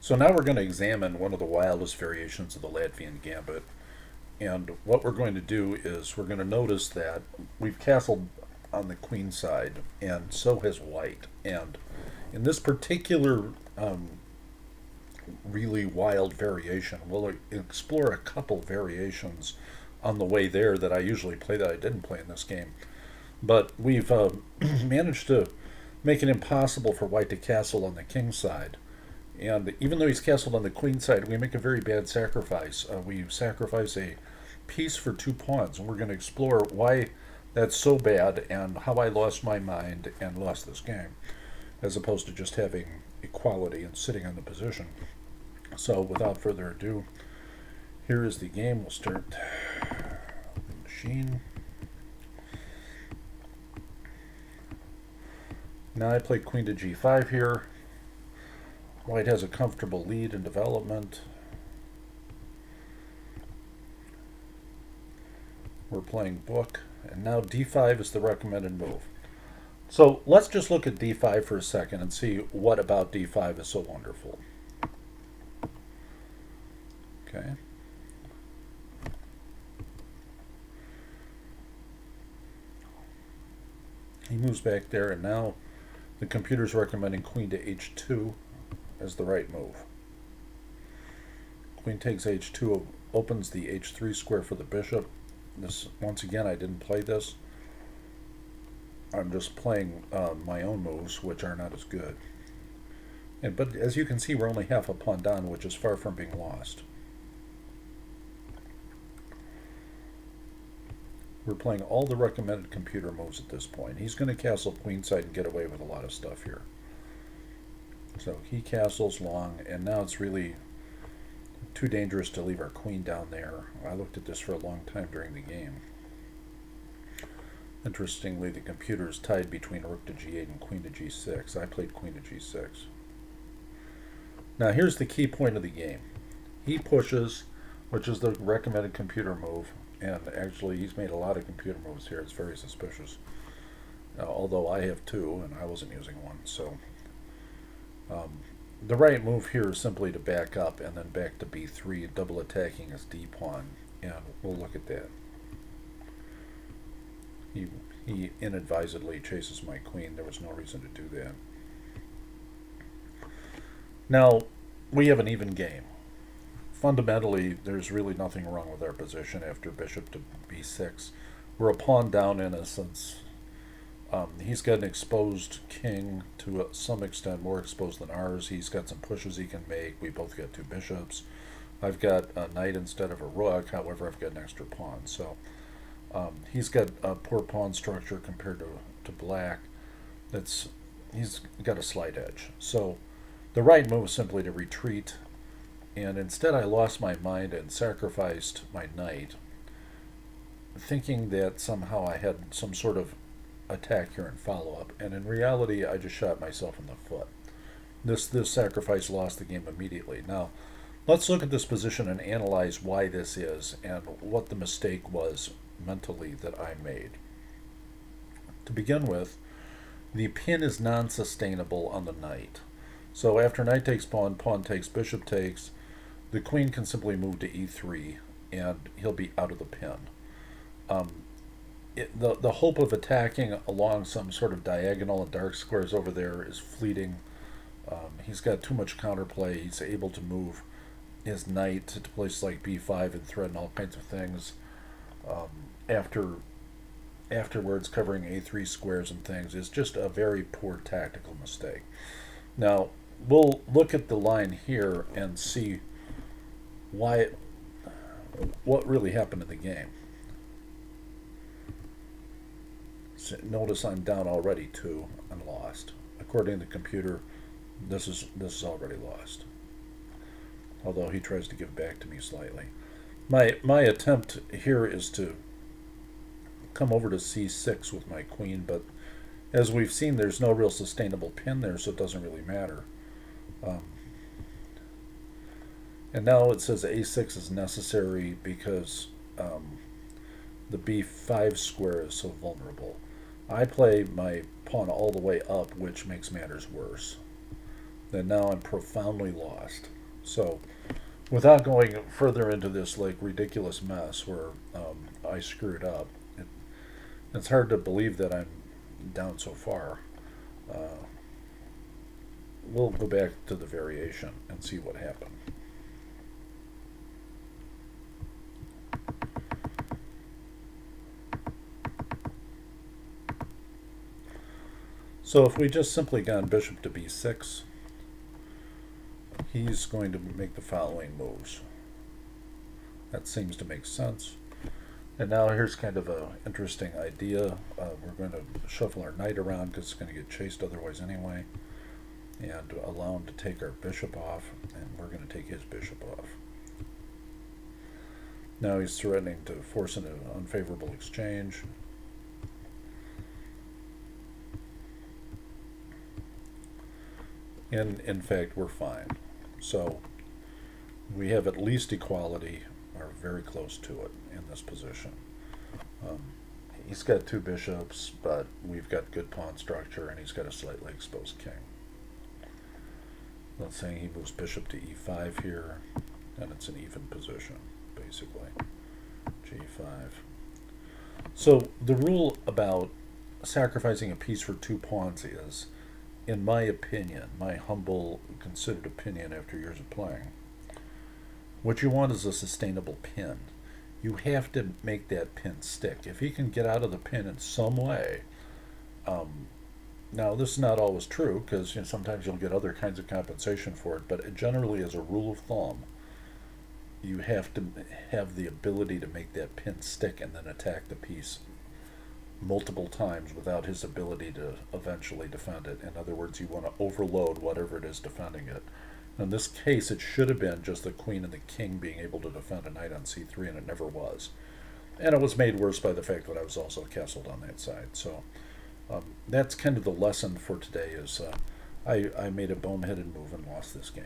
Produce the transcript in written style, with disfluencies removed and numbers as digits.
So now we're going to examine one of the wildest variations of the Latvian gambit. And what we're going to do is we're going to notice that we've castled on the queen side, and so has white. And in this particular really wild variation, we'll explore a couple variations on the way there that I usually play that I didn't play in this game. But we've managed to make it impossible for white to castle on the king side. And even though he's castled on the queen side, we make a very bad sacrifice. We sacrifice a piece for 2 pawns, and we're going to explore why that's so bad and how I lost my mind and lost this game, as opposed to just having equality and sitting on the position. So without further ado, here is the game. We'll start the machine. Now I play queen to g5 here. White has a comfortable lead in development. We're playing book, and now d5 is the recommended move. So let's just look at d5 for a second and see what about d5 is so wonderful. Okay. He moves back there, and now the computer's recommending queen to h2 as the right move. Queen takes h2, opens the h3 square for the bishop. This, once again, I didn't play this. I'm just playing my own moves, which are not as good. But as you can see, we're only half a pawn down, which is far from being lost. We're playing all the recommended computer moves at this point. He's going to castle queenside and get away with a lot of stuff here. So he castles long, and now it's really too dangerous to leave our queen down there. I looked at this for a long time during the game. Interestingly, the computer is tied between rook to g8 and queen to g6. I played queen to g6. Now here's the key point of the game. He pushes, which is the recommended computer move, and actually he's made a lot of computer moves here. It's very suspicious. Although I have 2, and I wasn't using one, so... the right move here is simply to back up and then back to b3, double attacking his d pawn, and we'll look at that. He inadvisedly chases my queen. There was no reason to do that. Now, we have an even game. Fundamentally, there's really nothing wrong with our position after bishop to b6. We're a pawn down in a sense. He's got an exposed king to some extent, more exposed than ours. He's got some pushes he can make. We both got 2 bishops. I've got a knight instead of a rook. However, I've got an extra pawn. So he's got a poor pawn structure compared to black. He's got a slight edge. So the right move is simply to retreat. And instead I lost my mind and sacrificed my knight, thinking that somehow I had some sort of attack here and follow-up, and in reality I just shot myself in the foot. This sacrifice lost the game immediately. Now let's look at this position and analyze why this is and what the mistake was mentally that I made. To begin with, the pin is non-sustainable on the knight. So after knight takes pawn, pawn takes, bishop takes, the queen can simply move to e3 and he'll be out of the pin. The hope of attacking along some sort of diagonal and dark squares over there is fleeting. He's got too much counterplay. He's able to move his knight to places like b5 and threaten all kinds of things. Afterwards, covering a3 squares and things is just a very poor tactical mistake. Now, we'll look at the line here and see what really happened in the game. So notice I'm down already 2 and lost. According to the computer, this is already lost. Although he tries to give back to me slightly. My attempt here is to come over to c6 with my queen, but as we've seen, there's no real sustainable pin there, so it doesn't really matter. And now it says a6 is necessary because the b5 square is so vulnerable. I play my pawn all the way up, which makes matters worse. Then now I'm profoundly lost. So, without going further into this like ridiculous mess where I screwed up, it, it's hard to believe that I'm down so far. Uh, we'll go back to the variation and see what happened. So if we just simply gone bishop to b6, he's going to make the following moves. That seems to make sense. And now here's kind of an interesting idea. We're going to shuffle our knight around because it's going to get chased otherwise anyway, and allow him to take our bishop off, and we're going to take his bishop off. Now he's threatening to force an unfavorable exchange. And in fact, we're fine. So we have at least equality, or very close to it, in this position. He's got two bishops, but we've got good pawn structure, and he's got a slightly exposed king. Let's say he moves bishop to e5 here, and it's an even position, basically. g5. So the rule about sacrificing a piece for 2 pawns is, in my opinion, my humble, considered opinion after years of playing, what you want is a sustainable pin. You have to make that pin stick. If he can get out of the pin in some way, now this is not always true, because sometimes you'll get other kinds of compensation for it, but generally as a rule of thumb, you have to have the ability to make that pin stick and then attack the piece multiple times without his ability to eventually defend it. In other words, you want to overload whatever it is defending it. In this case, it should have been just the queen and the king being able to defend a knight on c3, and it never was. And it was made worse by the fact that I was also castled on that side. So that's kind of the lesson for today is I made a boneheaded move and lost this game.